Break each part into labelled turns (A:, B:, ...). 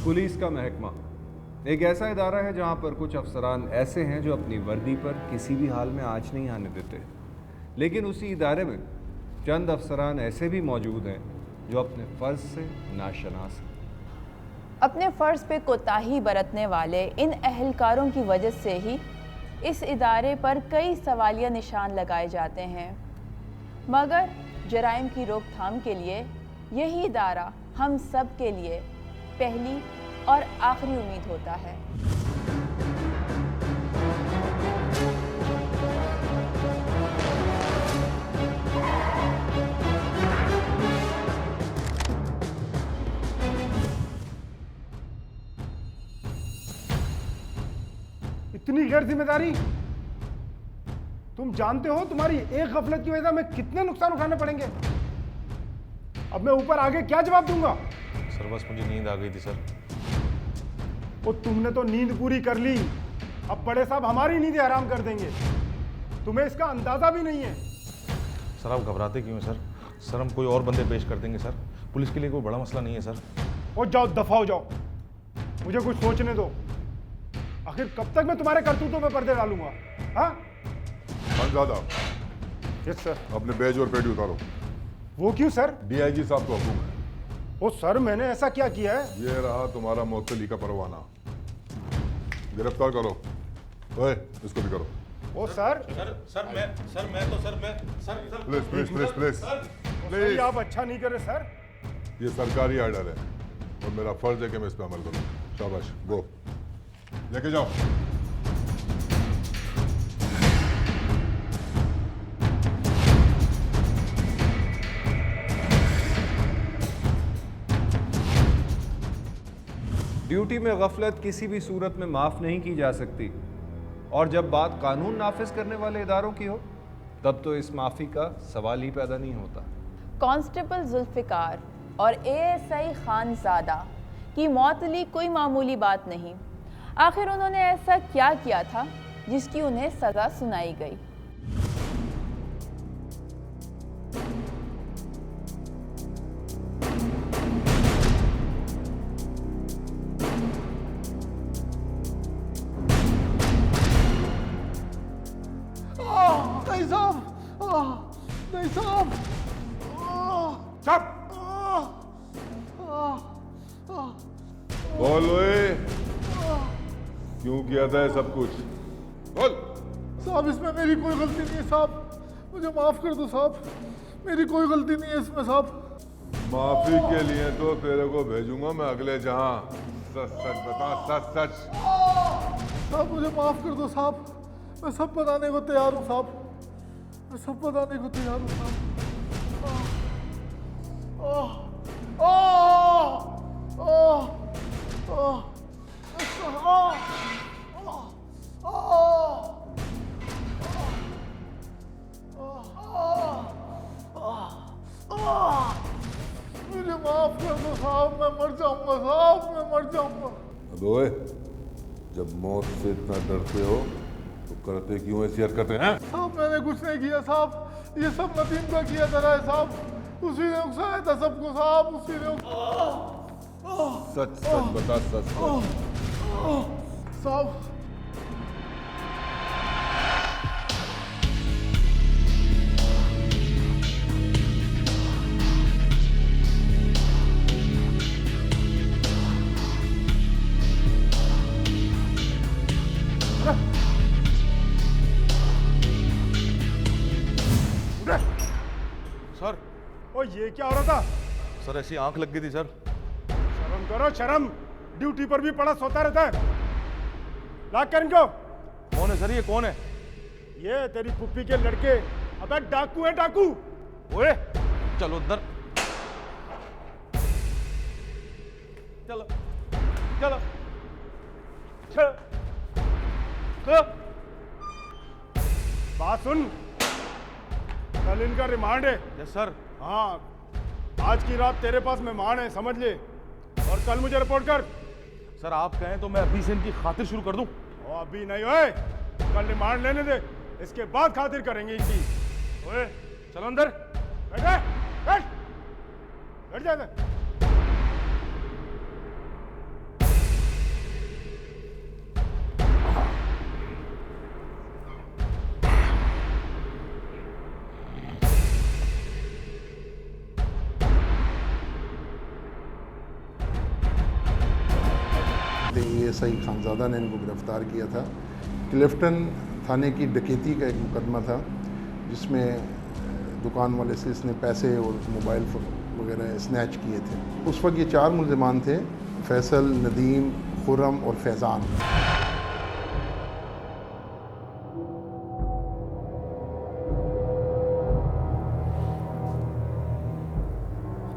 A: Police का महकमा एक ऐसा इदारा है जहां पर कुछ अफसरान ऐसे हैं जो अपनी वर्दी पर किसी भी हाल में आंच नहीं आने देते, लेकिन उसी इदारे में चंद अफसरान ऐसे भी मौजूद हैं जो अपने फ़र्ज से नाशनास हैं।
B: अपने फ़र्ज पे कोताही बरतने वाले इन अहलकारों की वजह से ही इस इदारे पर कई सवालिया निशान लगाए जाते हैं, मगर जराइम की रोकथाम के लिए यही इदारा हम सब के लिए पहली और आखिरी उम्मीद होता है।
C: इतनी गैर जिम्मेदारी! तुम जानते हो तुम्हारी एक गफलत की वजह से हमें कितने नुकसान उठाने पड़ेंगे। अब मैं ऊपर आगे क्या जवाब दूंगा?
D: सर बस मुझे नींद आ गई थी सर।
C: वो तुमने तो नींद पूरी कर ली, अब बड़े साहब हमारी नींद हराम कर देंगे। तुम्हें इसका अंदाजा भी नहीं है।
D: सर आप घबराते क्यों हैं सर? सर हम कोई और बंदे पेश कर देंगे सर, पुलिस के लिए कोई बड़ा मसला नहीं है सर।
C: और जाओ, दफा हो जाओ, मुझे कुछ सोचने दो। आखिर कब तक मैं तुम्हारे करतूतों में पर्दे डालूंगा? हाँ
E: खानजादा,
C: यस सर।
E: अपने बैज और पेटी उतारो।
C: वो क्यों सर?
E: डीआईजी साहब को हुक्म है।
C: ओ सर, मैंने ऐसा क्या किया है?
E: ये रहा तुम्हारा मुअत्तली का परवाना, गिरफ्तार करो। ओए, इसको भी करो।
C: ओ sir
E: please please please please
C: sir, आप अच्छा नहीं कर रहे सर।
E: ये सरकारी आर्डर है और मेरा फर्ज है कि मैं इस पर अमल करूँ। शाबाश, गो लेके जाओ।
A: ड्यूटी में गफलत किसी भी सूरत में माफ़ नहीं की जा सकती, और जब बात कानून नाफिज करने वाले इदारों की हो तब तो इस माफ़ी का सवाल ही पैदा नहीं होता।
B: कांस्टेबल जुल्फ़िकार और एएसआई खानजादा की मौतली कोई मामूली बात नहीं। आखिर उन्होंने ऐसा क्या किया था जिसकी उन्हें सज़ा सुनाई गई?
C: नहीं साहब, नहीं साहब। चुप!
E: बोल ओए, क्यों किया था ये सब कुछ? बोल।
F: साहब इसमें मेरी कोई गलती नहीं है साहब, मुझे माफ कर दो साहब, मेरी कोई गलती नहीं है इसमें साहब।
E: माफी के लिए तो तेरे को भेजूंगा मैं अगले जहां। सच सच बता, सच सच।
F: साहब मुझे माफ कर दो साहब, मैं सब बताने को तैयार हूँ साहब, मैं सब बताने को तैयार हूँ साहब। मुझे माफ कर दो साहब, मैं मर जाऊंगा साहब, मैं मर जाऊंगा।
E: अब ओए, जब मौत से इतना डरते हो तो करते क्यों ऐसी हरकतें हैं?
F: साहब मैंने कुछ नहीं किया साहब, ये सब नदीम का किया था साहब, उसी ने उकसाया था सबको साहब, उसी ने।
E: सच सच बता, सच सच।
F: साहब
D: सर
C: ओ ये क्या हो रहा था?
D: सर ऐसी आंख लग गई थी सर।
C: शर्म करो शर्म, ड्यूटी पर भी पड़ा सोता रहता है। लाग कर इनको।
D: कौन है सर, ये कौन है?
C: ये तेरी पुप्पी के लड़के। अबे डाकू है डाकू। ओए
D: चलो अंदर, चलो चलो
C: बात सुन, कल इनका रिमांड है।
D: Yes sir.
C: हाँ, आज की रात तेरे पास मेहमान है, समझ ले, और कल मुझे रिपोर्ट कर।
D: सर आप कहें तो मैं अभी से इनकी खातिर शुरू कर दूं।
C: ओ अभी नहीं, ओए कल रिमांड लेने दे, इसके बाद खातिर करेंगे इनकी। ओए चलो अंदर, बैठ बैठ बैठ जा।
G: थे ASI खानज़ादा ने इनको गिरफ़्तार किया था। क्लिफ्टन थाने की डकैती का एक मुकदमा था जिसमें दुकान वाले से इसने पैसे और मोबाइल फ़ोन वगैरह स्नैच किए थे। उस वक्त ये 4 मुल्ज़िमान थे, फैसल, नदीम, खुर्रम और फैज़ान।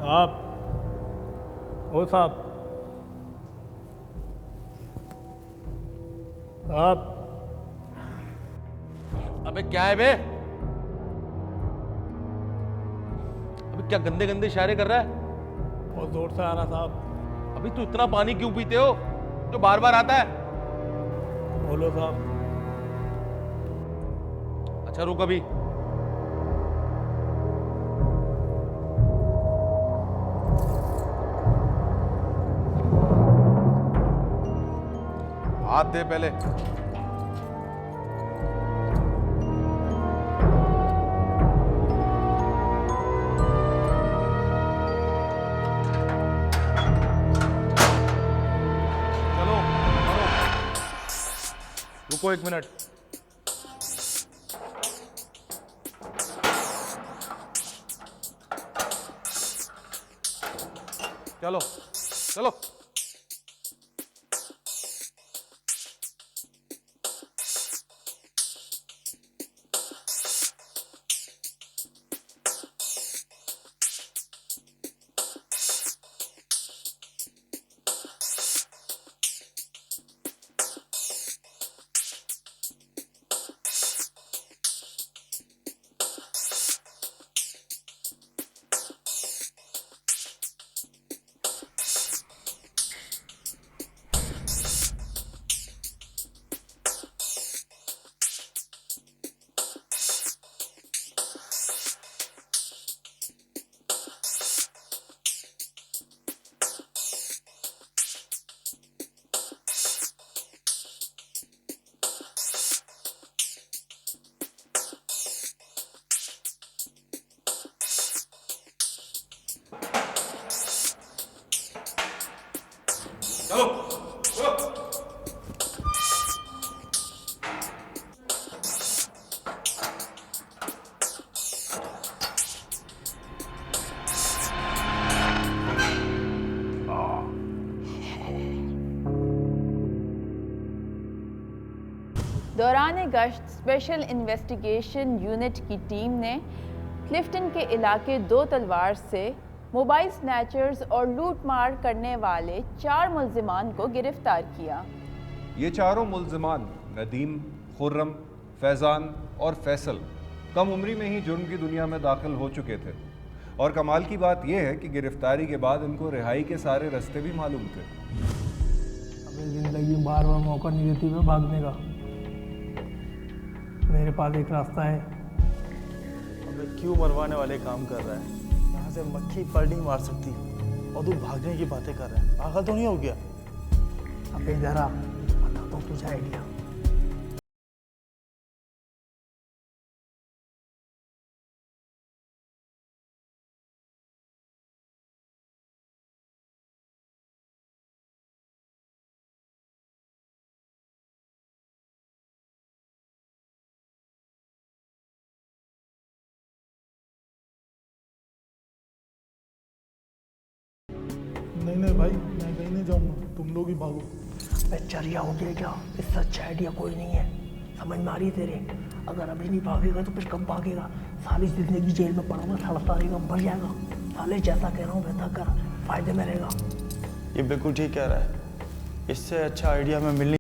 H: साहब, ओ साहब, साहब,
D: अबे क्या है बे? अबे क्या गंदे गंदे इशारे कर रहा है?
H: बहुत जोर से आ रहा साहब।
D: अभी तू इतना पानी क्यों पीते हो जो बार बार आता है?
H: बोलो साहब।
D: अच्छा रुक अभी। हाथ दे पहले। चलो मारो। रुको 1 मिनट। चलो चलो।
B: दौरान गश्त स्पेशल इन्वेस्टिगेशन यूनिट की टीम ने क्लिफ्टन के इलाके 2 तलवार से मोबाइल स्नैचर्स और लूटमार करने वाले 4 मुल्जिमान को गिरफ्तार किया।
A: ये चारों मुल्जिमान नदीम, खुर्रम, फैज़ान और फैसल कम उम्री में ही जुर्म की दुनिया में दाखिल हो चुके थे और कमाल की बात यह है कि गिरफ्तारी के बाद इनको रिहाई के सारे रास्ते भी मालूम थे।
H: अबे जिंदगी बार बार मौका नहीं देती मैं भागने का। मेरे पास एक रास्ता है।
I: अबे क्यों मरवाने वाले काम कर रहा है? यहाँ से मक्खी पर नहीं मार सकती और तू भागने की बातें कर रहा है। पागल तो नहीं हो गया?
H: अबे जरा बताता हूँ तुझे आइडिया।
F: नहीं भाई, मैं कहीं नहीं जाऊंगा, तुम लोग ही भागो।
H: चरिया हो गया क्या? इससे अच्छा आइडिया कोई नहीं है। समझ में आ रही तेरे? अगर अभी नहीं भागेगा तो फिर कब भागेगा? सारी जिंदगी जेल में पड़ा हुआ सड़ता रहेगा, मर जाएगा। साले जैसा कह रहा हूँ वैसा कर, फायदे में रहेगा।
I: ये बिल्कुल ठीक कह रहा है। इससे अच्छा आइडिया हमें मिलनी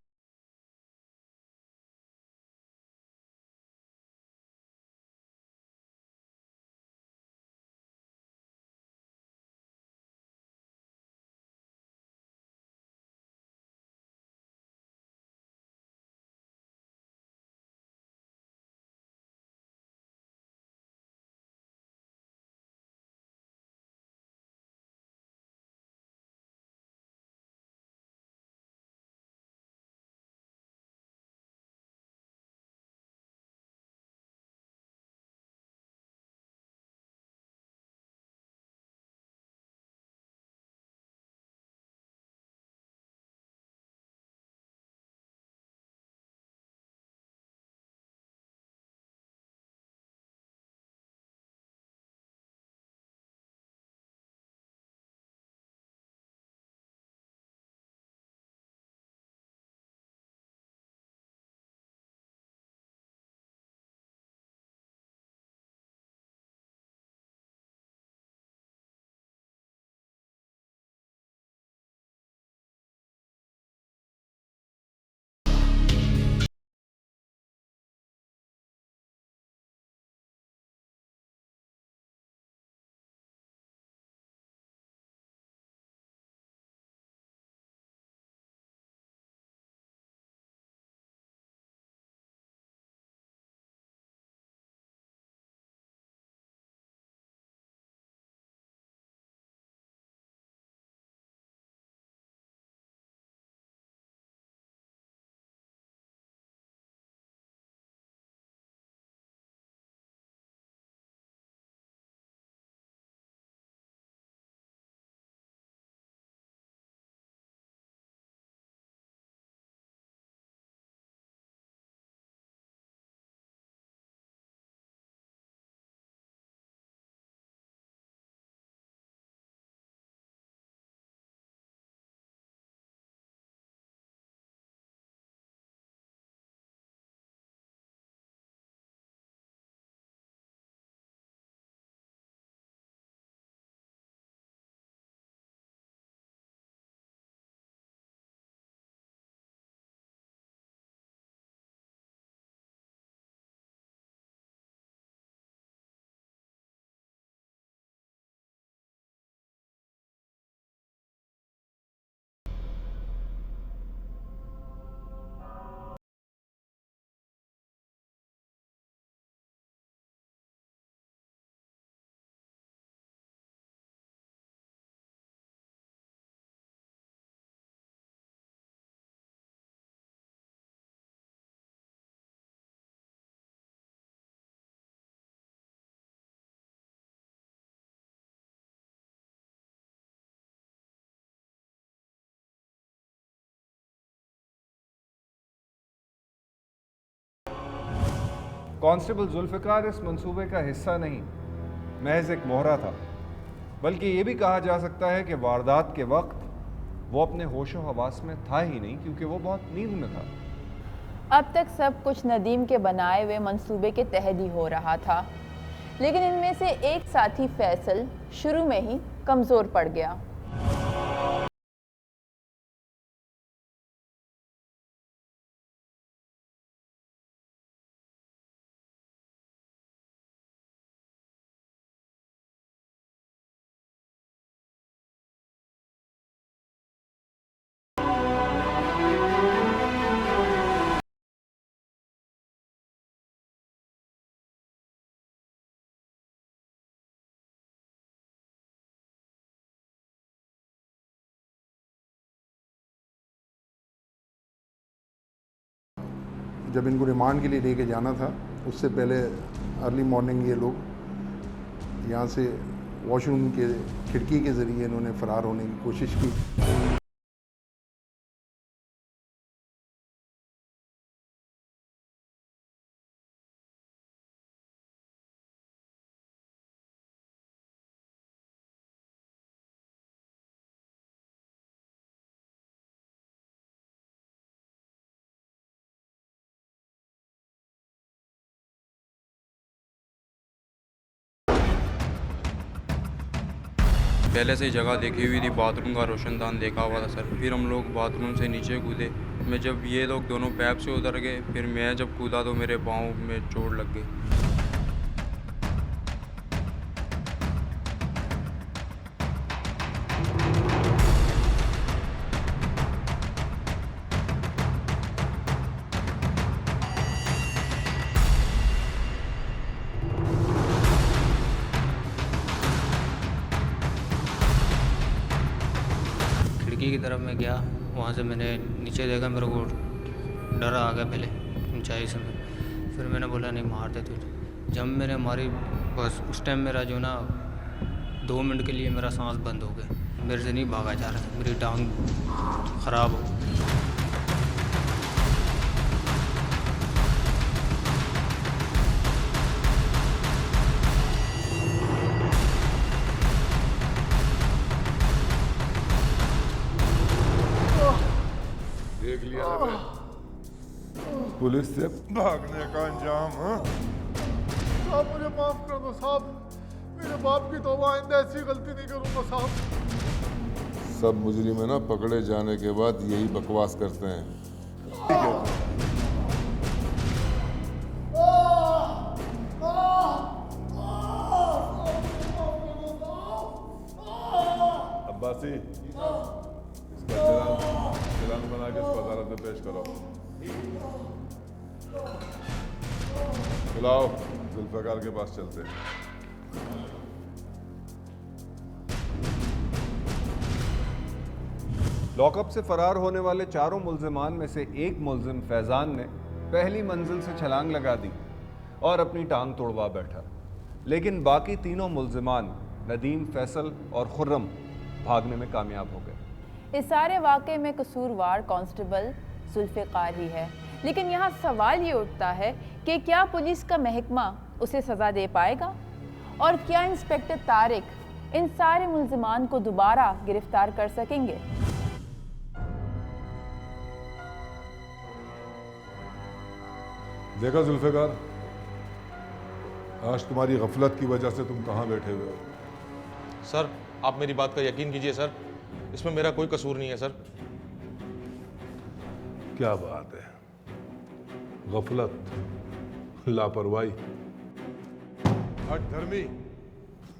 A: कांस्टेबल जुल्फ़िकार इस मंसूबे का हिस्सा नहीं, महज एक मोहरा था। बल्कि ये भी कहा जा सकता है कि वारदात के वक्त वो अपने होशो हवास में था ही नहीं, क्योंकि वो बहुत नींद में था।
B: अब तक सब कुछ नदीम के बनाए हुए मंसूबे के तहत ही हो रहा था, लेकिन इनमें से एक साथी फैसल शुरू में ही कमज़ोर पड़ गया।
G: जब इनको रिमांड के लिए लेके जाना था, उससे पहले अर्ली मॉर्निंग ये लोग यहाँ से वॉशरूम के खिड़की के ज़रिए इन्होंने फ़रार होने की कोशिश की।
J: पहले से ही जगह देखी हुई थी, बाथरूम का रोशनदान देखा हुआ था सर। फिर हम लोग बाथरूम से नीचे कूदे। मैं जब ये लोग दोनों पैप से उतर गए, फिर मैं जब कूदा तो मेरे पाँव में चोट लग गई।
K: खिड़की की तरफ मैं गया, वहाँ से मैंने नीचे देखा, मेरे को डर आ गया पहले ऊंचाई से। फिर मैंने बोला नहीं मार दे तुझे। जब मैंने मारी बस उस टाइम मेरा जो ना 2 मिनट के लिए मेरा सांस बंद हो गया। मेरे से नहीं भागा जा रहा था, मेरी टांग ख़राब हो।
E: देख लिया है पुलिस से भागने का अंजाम। हाँ,
F: साहब मुझे माफ कर दो साहब, मेरे बाप की तौबा, आइंदा ऐसी गलती नहीं करूंगा साहब।
E: सब मुजरिम है ना, पकड़े जाने के बाद यही बकवास करते हैं। ठीक है। अब्बासी, इसका चालान बना के इसको अदालत में पेश करो। बुलाओ, जुल्फ़िकार के पास चलते हैं।
A: लॉकअप से फरार होने वाले चारों मुल्जिमान में से एक मुल्जिम फैज़ान ने पहली मंजिल से छलांग लगा दी और अपनी टांग तोड़वा बैठा, लेकिन बाकी तीनों मुल्जिमान नदीम, फैसल और खुर्रम भागने में कामयाब हो गए।
B: इस सारे वाक़े में कसूरवार कांस्टेबल जुल्फ़िकार ही है, लेकिन यहाँ सवाल ये उठता है कि क्या पुलिस का महकमा उसे सज़ा दे पाएगा, और क्या इंस्पेक्टर तारिक इन सारे मुल्जिमान को दोबारा गिरफ्तार कर सकेंगे।
E: देखा जुल्फ़िकार, आज तुम्हारी गफलत की वजह से तुम कहाँ बैठे हुए हो।
D: सर आप मेरी बात का यकीन कीजिए सर, इसमें मेरा कोई कसूर नहीं है सर।
E: क्या बात है, गफलत, लापरवाही, हट धर्मी,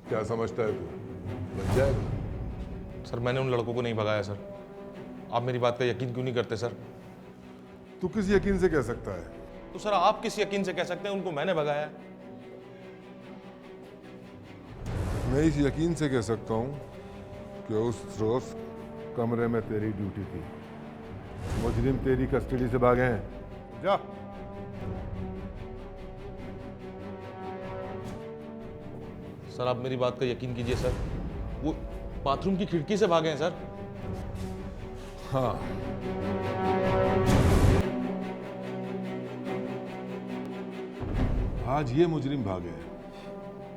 E: क्या समझता है तू बच जाएगा?
D: सर मैंने उन लड़कों को नहीं भगाया सर। आप मेरी बात का यकीन क्यों नहीं करते सर?
E: तू किस यकीन से कह सकता है?
D: तो सर आप किस यकीन से कह सकते हैं उनको मैंने भगाया है?
E: मैं इस यकीन से कह सकता हूं कि उस रोज कमरे में तेरी ड्यूटी थी, मुजरिम तेरी कस्टडी से भागे हैं। जा।
D: सर आप मेरी बात का यकीन कीजिए सर, वो बाथरूम की खिड़की से भागे हैं सर।
E: हाँ, आज ये मुजरिम भागे,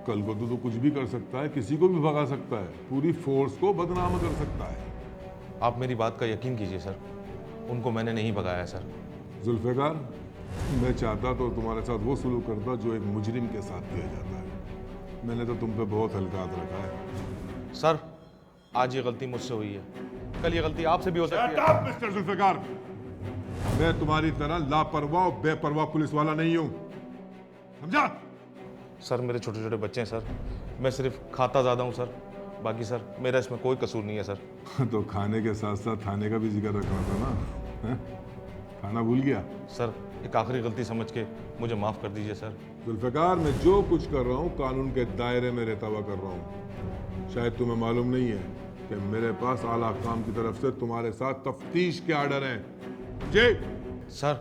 E: कल को तो कुछ भी कर सकता है, किसी को भी भगा सकता है, पूरी फोर्स को बदनाम कर सकता है।
D: आप मेरी बात का यकीन कीजिए सर, उनको मैंने नहीं भगाया सर।
E: जुल्फ़िकार, मैं चाहता तो तुम्हारे साथ वो सलूक करता जो एक मुजरिम के साथ किया जाता है। मैंने तो तुम पे बहुत हल्का हाथ रखा है।
D: सर, आज ये गलती मुझसे हुई है, कल ये गलती आपसे भी हो सकती है।
E: मिस्टर जुल्फ़िकार, मैं तुम्हारी तरह लापरवाह और बेपरवाह पुलिस वाला नहीं हूं, समझा?
D: सर, मेरे छोटे छोटे बच्चे हैं सर, मैं सिर्फ खाता ज़्यादा हूँ सर, बाकी सर मेरा इसमें कोई कसूर नहीं है सर।
E: तो खाने के साथ साथ थाने का भी जिक्र रखना था ना, हैं? खाना भूल गया?
D: सर, एक आखिरी गलती समझ के मुझे माफ़ कर दीजिए सर।
E: जुल्फ़िकार, मैं जो कुछ कर रहा हूँ कानून के दायरे में रहता हुआ कर रहा हूँ। शायद तुम्हें मालूम नहीं है कि मेरे पास आला काम की तरफ से तुम्हारे साथ तफ्तीश के आर्डर हैं। जी
D: सर,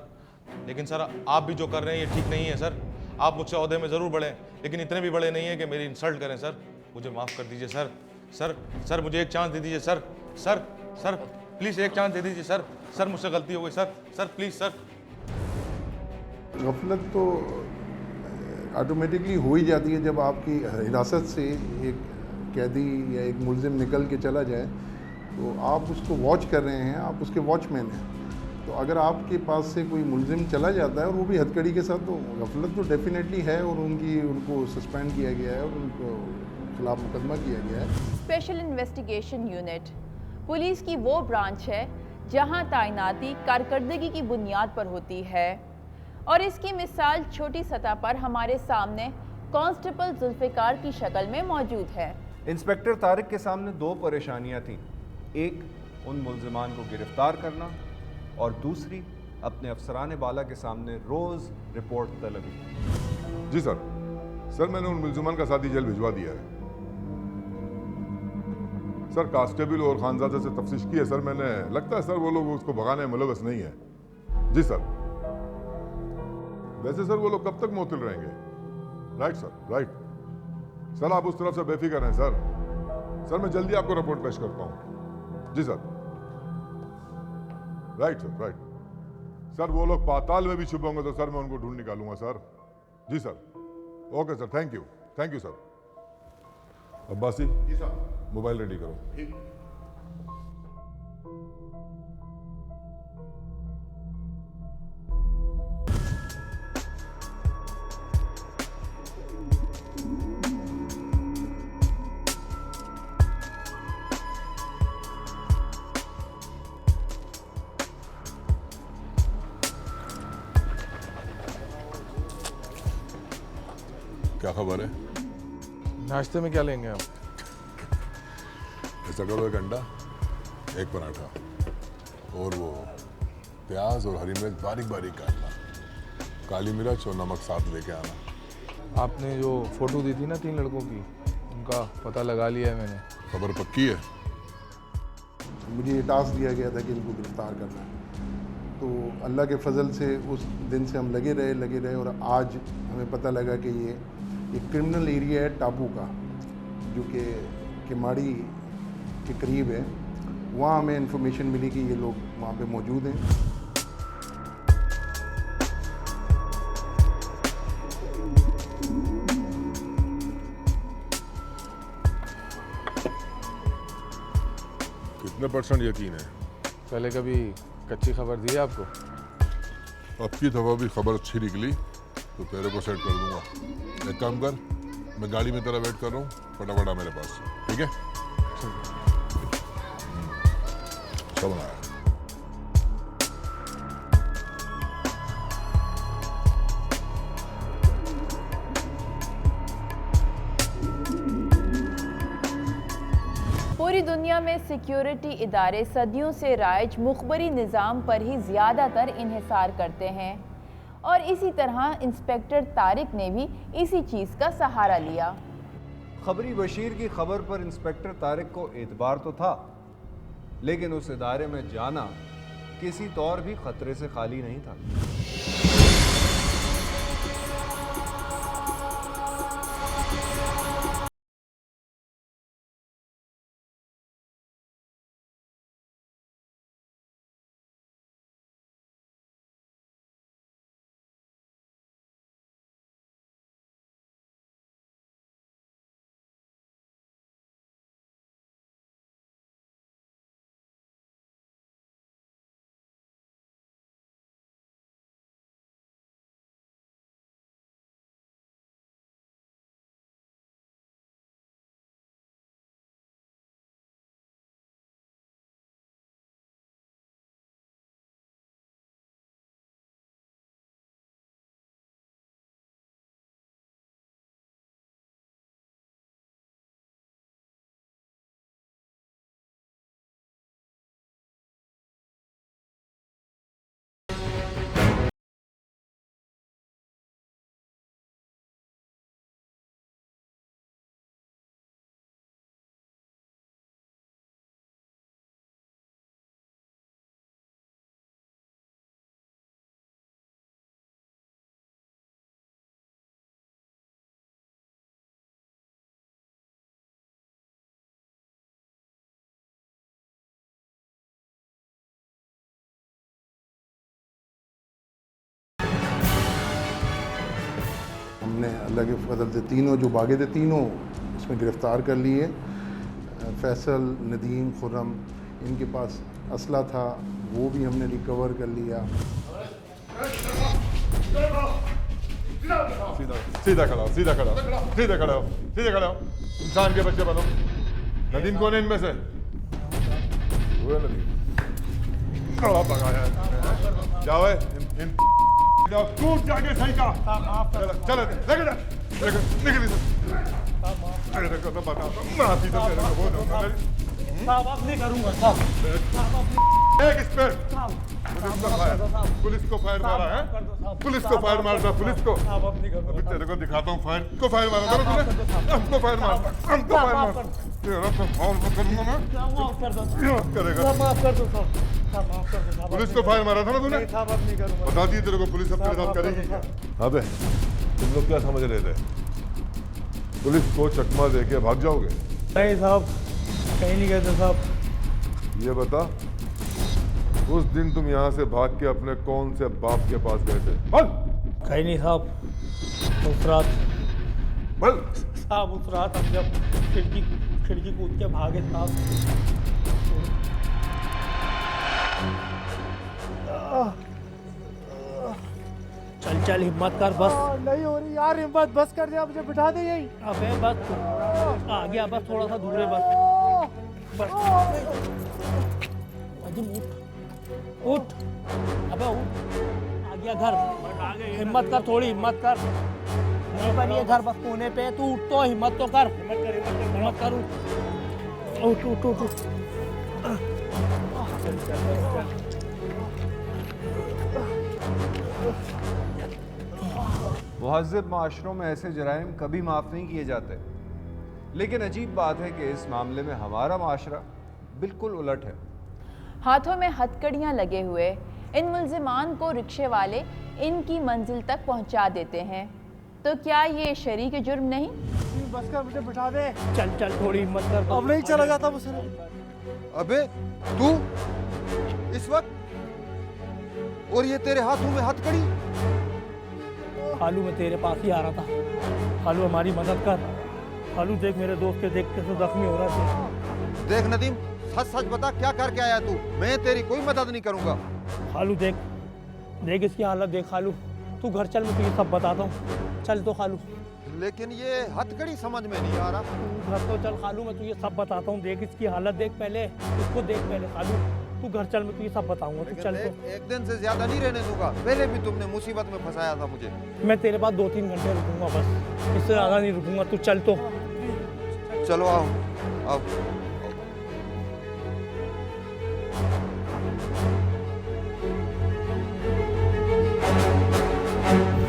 D: लेकिन सर आप भी जो कर रहे हैं ये ठीक नहीं है सर। आप मुझसे ओहदे में ज़रूर बढ़े, लेकिन इतने भी बड़े नहीं हैं कि मेरी इंसल्ट करें सर। मुझे माफ़ कर दीजिए सर। सर सर मुझे एक चांस दे दीजिए सर। सर सर प्लीज़ एक चांस दे दीजिए सर। सर मुझसे गलती हो गई सर। Sir please sir.
G: गफलत तो ऑटोमेटिकली हो ही जाती है जब आपकी हिरासत से एक कैदी या एक मुलजिम निकल के चला जाए, तो आप उसको वॉच कर रहे हैं, आप उसके वॉचमैन हैं। तो अगर आपके पास से कोई मुलजिम चला जाता है और वो भी हथकड़ी के साथ, तो गफलत तो डेफिनेटली है और उनको सस्पेंड किया गया है और उनको खिलाफ मुकदमा किया गया है।
B: स्पेशल इन्वेस्टिगेशन यूनिट पुलिस की वो ब्रांच है जहां तैनाती कारकर्दगी की बुनियाद पर होती है, और इसकी मिसाल छोटी सतह पर हमारे सामने कांस्टेबल जुल्फ़िकार की शक्ल में मौजूद है।
A: इंस्पेक्टर तारिक के सामने दो परेशानियां थीं, एक उन मुलजिमान को गिरफ्तार करना और दूसरी अपने अफसरान बाला के सामने रोज़ रिपोर्ट तलबी।
E: जी सर। सर, मैंने उन मुलजिमान का साथी जेल भिजवा दिया है। सर, कांस्टेबल और खानजादे से तफ्तीश की है सर मैंने। लगता है सर वो लोग उसको भगाने में मुलव्वस नहीं है। जी सर। वैसे सर वो लोग कब तक मोतिल रहेंगे? Right sir, right sir. आप उस तरफ से बेफिक्र हैं सर। सर मैं जल्दी आपको रिपोर्ट पेश करता हूँ। जी sir. Right sir, right sir. वो लोग पाताल में भी छुपे होंगे तो सर मैं उनको ढूंढ निकालूंगा सर। जी sir. Okay sir, thank you sir. Abbasi, ji sir, mobile ready करो। ठीक। क्या खबर है?
F: नाश्ते में क्या लेंगे आप?
E: ऐसा करो, एक अंडा, एक पराठा और वो प्याज और हरी मिर्च बारीक बारीक काटना, काली मिर्च और नमक साथ लेके आना।
F: आपने जो फोटो दी थी ना 3 लड़कों की, उनका पता लगा लिया है मैंने।
E: खबर पक्की है?
G: मुझे ये टास्क दिया गया था कि इनको गिरफ्तार करना है, तो अल्लाह के फजल से उस दिन से हम लगे रहे और आज हमें पता लगा कि ये एक क्रिमिनल एरिया है टापू का, जो कि किमाड़ी के करीब है। वहाँ हमें इन्फॉर्मेशन मिली कि ये लोग वहाँ पे मौजूद हैं।
E: कितने % यकीन है?
F: पहले कभी कच्ची खबर दी है आपको?
E: अब की दफा भी खबर अच्छी निकली तो तेरे को सेट कर दूंगा। एक काम कर, मैं गाड़ी में तेरा वेट कर रहा हूँ, फटाफट आ मेरे पास, ठीक है? सब आया।
B: पूरी दुनिया में सिक्योरिटी इदारे सदियों से राइज मुखबरी निज़ाम पर ही ज़्यादातर इन्हिसार करते हैं, और इसी तरह इंस्पेक्टर तारिक ने भी इसी चीज़ का सहारा लिया।
A: खबरी बशीर की खबर पर इंस्पेक्टर तारिक को एतबार तो था, लेकिन उस इदारे में जाना किसी तौर भी खतरे से खाली नहीं था।
G: हमने अल्लाह के फजल से तीनों जो भागे थे तीनों इसमें गिरफ़्तार कर लिए। फैसल, नदीम, खुर्रम, इनके पास असला था, वो भी हमने रिकवर कर लिया।
E: सीधा सीधा खड़ा हो, सीधा खड़ा हो, सीधा खड़ा हो, सीधे खड़ा हो। इंसान के बच्चे बनो। नदीम कौन है इनमें से? वो है नदीम। कड़ा भगाया है। जाओ इन कूद जाके सही का। चलो लेके जा, निकल इधर। अरे देखो तो बता, माफी तो तेरे को बहुत दूंगा।
I: साहब आप नहीं करूंगा साहब।
E: एक इस पे पुलिस को फायर मारा है, पुलिस को फायर मारता, पुलिस को। अभी तेरे को दिखाता हूँ फायर को फायर मारा था ना तूने, हमको फायर मारा, हमको फायर मारा। तेरा तो फाउल करूंगा मैं। करेगा।
I: माफ कर दो साहब, माफ कर दो साहब।
E: पुलिस को फायर मारा था ना तूने?
I: साहब अब नहीं करूंगा।
E: बता दिए तेरे को पुलिस अब तेरे साथ करेगी क्या? अबे तुम लोग क्या समझ रहे थे? पुलिस को चकमा देके भाग जाओगे?
I: नहीं साहब, कहीं नहीं गए थे साहब।
E: ये बता, उस दिन तुम यहाँ से भाग के अपने कौन से बाप के पास गए थे? बोल।
I: कहीं नहीं साहब, उस रात
E: बोल।
I: साहब उस रात हम जब खिड़की कूद के भागे साहब। चल चल हिम्मत कर बस।
F: नहीं हो रही यार हिम्मत, बस कर दिया, मुझे बिठा दे यही।
I: अबे बस आ गया, बस थोड़ा सा दूर है बस। उठ, अबे उठ, आ गया घर। हिम्मत कर, थोड़ी हिम्मत कर। नहीं पर ये घर बस कोने पे है, तू उठ तो, हिम्मत तो कर। हिम्मत कर, उठ उठ उठ उठ।
A: मुहज़्ज़ब माशरों में ऐसे जराइम कभी माफ़ नहीं किए जाते, लेकिन अजीब बात है कि इस मामले में हमारा माशरा बिल्कुल उलट है।
B: हाथों में हथकड़ियाँ लगे हुए इन मुल्ज़िमान को रिक्शे वाले इनकी मंजिल तक पहुँचा देते हैं, तो क्या ये शरीक जुर्म नहीं?
F: बस कर, मुझे बिठा दे।
I: चल चल, थोड़ी हिम्मत कर।
F: अब नहीं चला जाता मुझसे।
L: अबे तू इस वक्त, और ये तेरे हाथों में हथकड़ी?
I: खालू मैं तेरे पास ही आ रहा था। खालू हमारी मदद कर। खालू देख मेरे दोस्त के देख कैसे जख्मी हो रहा है।
L: देख नदीम, सच सच बता, क्या करके आया तू? मैं तेरी कोई मदद नहीं करूंगा।
I: खालू देख देख इसकी हालत देख। खालू तू घर चल, मैं तुझे सब बताता हूँ। चल तो खालू।
L: लेकिन ये हथकड़ी समझ में नहीं आ रहा।
I: तू घर तो चल खालू, मैं तुझे सब बताता हूँ। देख इसकी हालत देख, पहले इसको देख पहले। खालू तू घर चल, मैं तुझे सब बताऊंगा। तू चल तो।
L: एक दिन से ज्यादा नहीं रहने दूंगा। पहले भी तुमने मुसीबत में फंसाया था मुझे।
I: मैं तेरे पास 2-3 घंटे रुकूंगा बस, इससे ज्यादा नहीं रुकूंगा। तू चल तो।
L: चलो आओ आओ।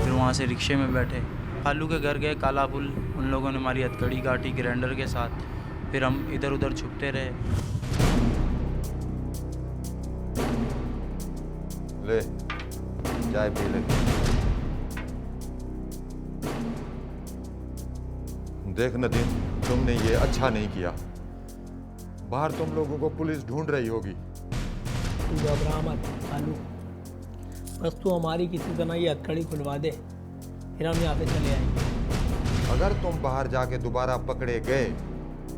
J: फिर वहाँ से रिक्शे में बैठे खालू के घर गए काला पुल। उन लोगों ने हमारी हथकड़ी काटी ग्राइंडर के साथ। फिर हम इधर उधर छुपते रहे।
L: ले चाय पी ले। देख नदीम, तुमने ये अच्छा नहीं किया। बाहर तुम लोगों को पुलिस ढूंढ रही होगी।
I: तू घबरा मत खालू, बस तू हमारी किसी तरह ये हथकड़ी खुलवा दे, फिर हम यहाँ पे चले आएंगे।
L: अगर तुम बाहर जाके दोबारा पकड़े गए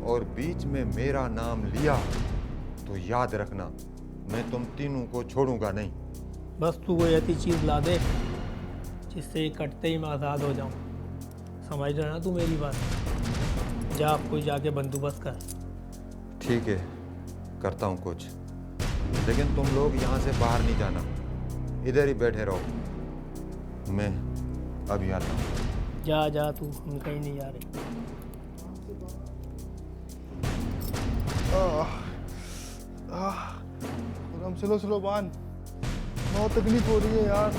L: और बीच में मेरा नाम लिया तो याद रखना, मैं तुम तीनों को छोड़ूंगा नहीं।
I: बस तू कोई ऐसी चीज़ ला दे जिससे ये कटते ही मैं आज़ाद हो जाऊँ। समझ रहा ना तू मेरी बात? जा आप कोई जाके बंदोबस्त कर।
L: ठीक है, करता हूँ कुछ, लेकिन तुम लोग यहाँ से बाहर नहीं जाना, इधर ही बैठे रहो। मैं अभी आता हूँ।
I: जा जा तू, हम कहीं नहीं जा रहे।
F: हम स्लो स्लो बांध, बहुत तकलीफ हो रही है यार।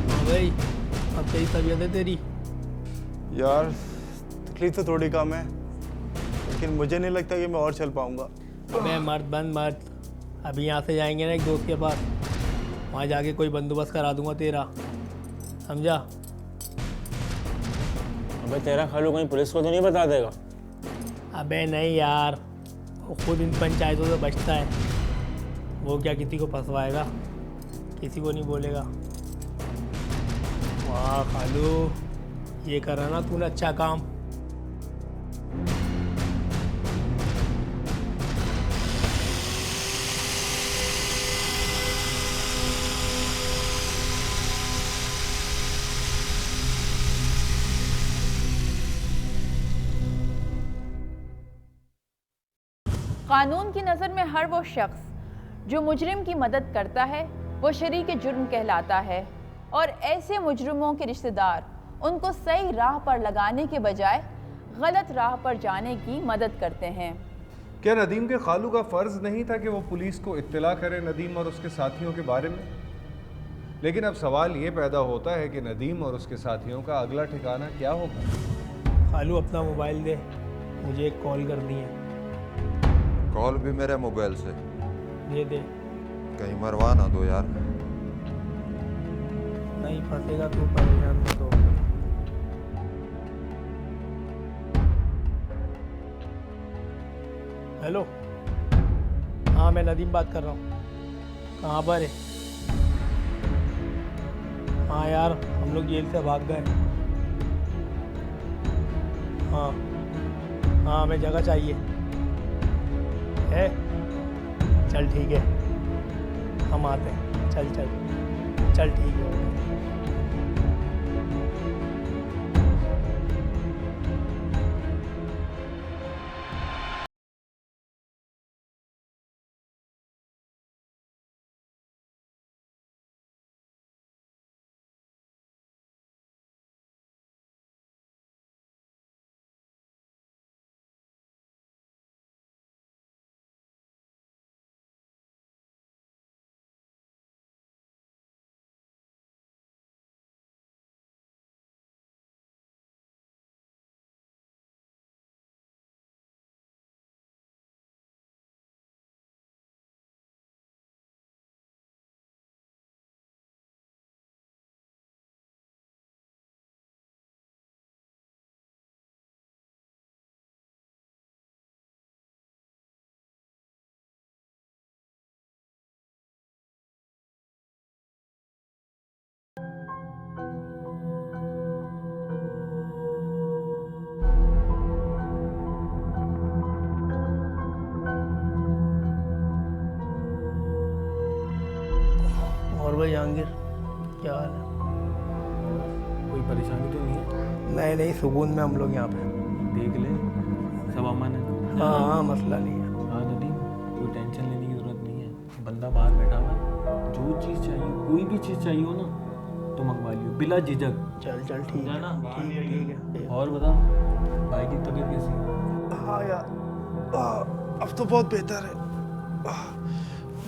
I: हाँ भाई, अब तेरी तबीयत है तेरी?
M: यार तकलीफ तो थोड़ी कम है, लेकिन मुझे नहीं लगता कि मैं और चल पाऊंगा।
I: मैं मर्द बंद मर्द, अभी यहाँ से जाएंगे ना एक दोस्त के पास, वहाँ जाके कोई बंदोबस्त करा दूंगा तेरा, समझा?
M: अबे तेरा खालू कहीं पुलिस को तो नहीं बता देगा?
I: अबे नहीं यार, वो खुद इन पंचायतों से बचता है, वो क्या किसी को फंसवाएगा। किसी को नहीं बोलेगा। वाह खालू, ये करा ना तूने अच्छा काम।
B: कानून की नज़र में हर वो शख्स जो मुजरिम की मदद करता है वो शरीक जुर्म कहलाता है, और ऐसे मुजरिमों के रिश्तेदार उनको सही राह पर लगाने के बजाय गलत राह पर जाने की मदद करते हैं।
A: क्या नदीम के खालू का फ़र्ज़ नहीं था कि वो पुलिस को इत्तला करे नदीम और उसके साथियों के बारे में? लेकिन अब सवाल ये पैदा होता है कि नदीम और उसके साथियों का अगला ठिकाना क्या होगा?
I: खालू अपना मोबाइल दे, मुझे एक कॉल करनी है।
L: कॉल भी मेरे मोबाइल से?
I: दे दे।
L: कहीं मरवा ना दो यार।
I: नहीं फंसेगा तू, परेशान मत हो। हेलो, हाँ मैं नदीम बात कर रहा हूँ। कहाँ पर है? हाँ यार, हम लोग जेल से भाग गए। हाँ हाँ, हमें जगह चाहिए है। चल ठीक है, हम आते हैं। चल चल चल ठीक है। और भाई जहांगीर, क्या हाल है?
N: कोई परेशानी तो नहीं है?
I: नहीं नहीं, सुकून में हम लोग यहाँ पे।
N: देख ले, सब अमन है।
I: हाँ हाँ, मसला नहीं है।
N: हाँ नदीम, कोई टेंशन लेने की ज़रूरत नहीं है। बंदा बाहर बैठा हुआ है, जो चीज़ चाहिए, कोई भी चीज़ चाहिए हो ना तो मंगवा लियो बिला झिझक।
I: चल चल ठीक है
N: ना?
I: ठीक है।
N: और बता, भाई की तबीयत कैसी है?
M: हाँ यार, अब तो बहुत बेहतर है,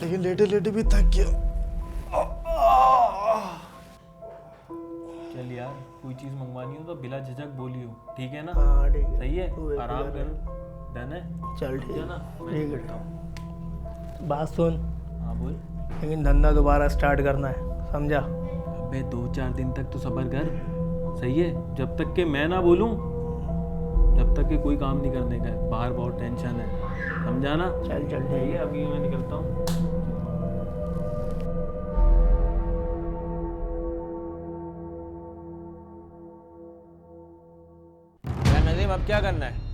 M: लेकिन लेटे लेटे भी थक गया।
N: चल यार, कोई चीज़ मंगवानी हो तो बिला झिझक बोलियो, ठीक है ना?
I: हाँ ठीक है।
N: सही है,
I: तू एक
N: आराम
I: बार
N: कर। डन है?
I: चल ठीक
N: है ना? मैं
I: ठीक
N: निकलता हूँ।
I: है। बात सुन।
N: हाँ बोल।
I: लेकिन धंधा दोबारा स्टार्ट करना है, समझा?
N: अबे 2-4 दिन तक तो सब्र कर, सही है? जब तक कि मैं ना बोलूं जब तक कि कोई काम नहीं करने का है। बाहर बहुत टेंशन है, समझा ना?
I: चल चल
N: ठीक है, अभी मैं निकलता हूँ।
I: नदीम, अब क्या करना है?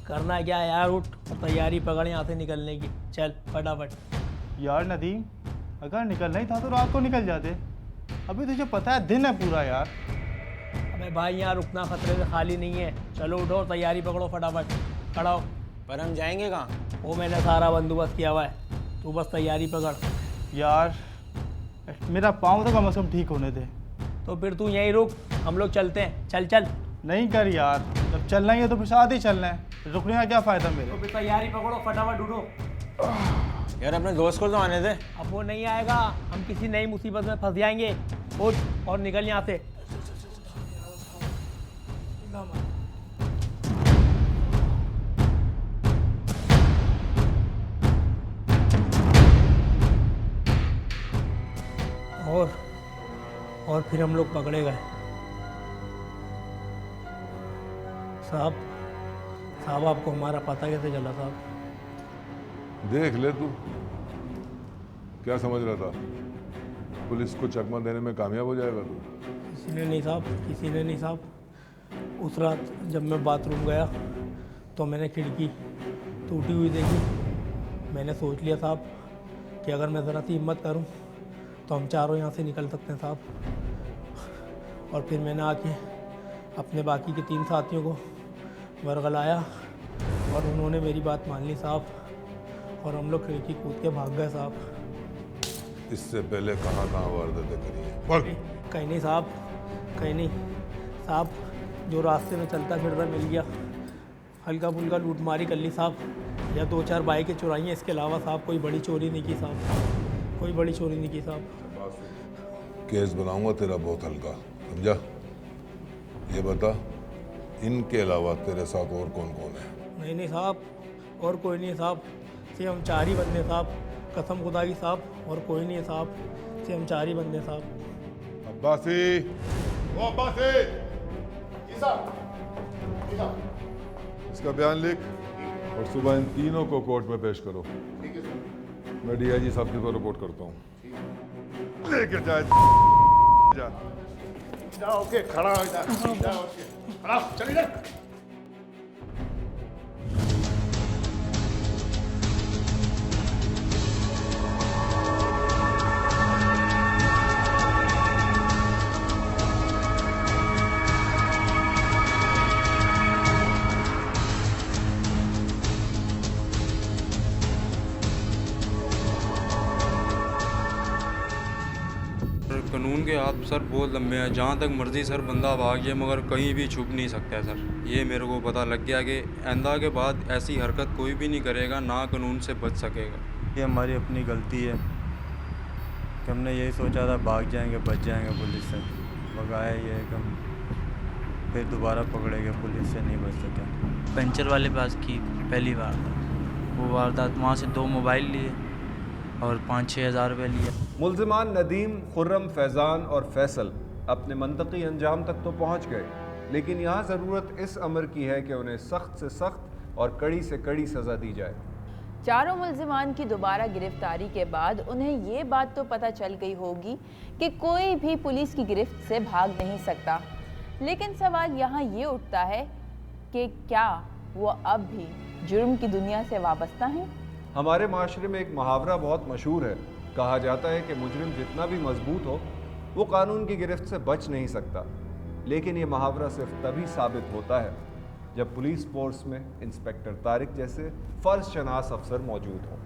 I: करना क्या है यार, उठ और तैयारी पकड़ यहाँ से निकलने की। चल फटाफट।
M: यार नदीम, अगर निकलना ही था तो रात को निकल जाते। अभी तुझे पता है दिन है पूरा यार।
I: अबे भाई, यहाँ रुकना खतरे से खाली नहीं है। चलो उठो और तैयारी पकड़ो फटाफट। खड़ा हो।
O: पर हम जाएंगे कहाँ?
I: वो मैंने सारा बंदोबस्त किया हुआ है, तू बस तैयारी पकड़।
M: यार मेरा पाँव तो कम से कम ठीक होने दे।
I: तो फिर तू यहीं रुक, हम लोग चलते हैं। चल चल।
M: नहीं कर यार, जब चलना ही है तो फिर साथ ही चलना है, रुकने का क्या फ़ायदा मेरे।
I: तो फिर तैयारी पकड़ो फटाफट, उठो।
O: यार अपने दोस्त को तो आने दे।
I: अब वो नहीं आएगा, हम किसी नई मुसीबत में फंस जाएंगे। उठ और निकल यहाँ से। और फिर हम लोग पकड़े गए। साहब आपको हमारा पता कैसे चला साहब?
E: देख ले तू, क्या समझ रहा था? पुलिस को चकमा देने में कामयाब हो जाएगा तू?
I: किसी ने नहीं साहब, किसी ने नहीं साहब। उस रात जब मैं बाथरूम गया तो मैंने खिड़की टूटी हुई देखी। मैंने सोच लिया साहब कि अगर मैं ज़रा सी हिम्मत करूं तो हम चारों यहाँ से निकल सकते हैं साहब। और फिर मैंने आके अपने बाकी के 3 साथियों को वर्गलाया और उन्होंने मेरी बात मान ली साहब और हम लोग खिड़की कूद के भाग गए साहब।
E: इससे पहले कहाँ वारदातें करी है? बोल।
I: कहीं नहीं साहब, कहीं नहीं साहब। जो रास्ते में चलता फिरता मिल गया, हल्का फुल्का लूटमारी कर ली साहब, या 2-4 बाइकें चुराई हैं। इसके अलावा साहब कोई बड़ी चोरी नहीं की साहब, कोई बड़ी चोरी नहीं की साहब।
E: केस बनाऊंगा तेरा बहुत हल्का, समझा? ये बता, इनके अलावा तेरे साथ और कौन कौन है?
I: नहीं नहीं साहब, और कोई नहीं है साहब। सिर्फ हम 4 ही बंदे साहब, कसम खुदा की साहब, और कोई नहीं है साहब। सिर्फ हम 4 ही बंदे साहब।
E: अब्बासी, ओ अब्बासी, इसका बयान लिख और सुबह इन तीनों को कोर्ट में पेश करो। ठीक है सर। मैं डीआईजी साहब को रिपोर्ट करता हूँ। लेके जाए जा।
C: ओके, खड़ा हो जा। खड़ा, चलिए जा।
J: कानून के हाथ सर बहुत लंबे हैं। जहाँ तक मर्जी सर बंदा भाग जाए मगर कहीं भी छुप नहीं सकता है सर। ये मेरे को पता लग गया कि आइंदा के बाद ऐसी हरकत कोई भी नहीं करेगा, ना कानून से बच सकेगा।
M: ये हमारी अपनी गलती है कि हमने यही सोचा था भाग जाएंगे, बच जाएंगे पुलिस से। भगाया ये कि हम फिर दोबारा पकड़ेंगे, पुलिस से नहीं बच सके।
P: पंचर वाले पास की पहली वारदात, वो वारदात वहाँ से 2 मोबाइल लिए और 5-6 हज़ार रुपये लिए।
A: मुल्ज़िमान नदीम, खुर्रम, फैज़ान और फैसल अपने मंतकी अंजाम तक तो पहुँच गए, लेकिन यहाँ ज़रूरत इस अमर की है कि उन्हें सख्त से सख्त और कड़ी से कड़ी सज़ा दी जाए।
B: चारों मुल्ज़िमान की दोबारा गिरफ्तारी के बाद उन्हें ये बात तो पता चल गई होगी कि कोई भी पुलिस की गिरफ्त से भाग नहीं सकता। लेकिन सवाल यहाँ ये उठता है कि क्या वो अब भी जुर्म की दुनिया से वाबस्ता हैं?
A: हमारे माशरे में एक मुहावरा बहुत मशहूर है। कहा जाता है कि मुजरिम जितना भी मजबूत हो वो कानून की गिरफ्त से बच नहीं सकता। लेकिन ये मुहावरा सिर्फ तभी साबित होता है जब पुलिस फोर्स में इंस्पेक्टर तारिक जैसे फ़र्ज शनास अफसर मौजूद हों।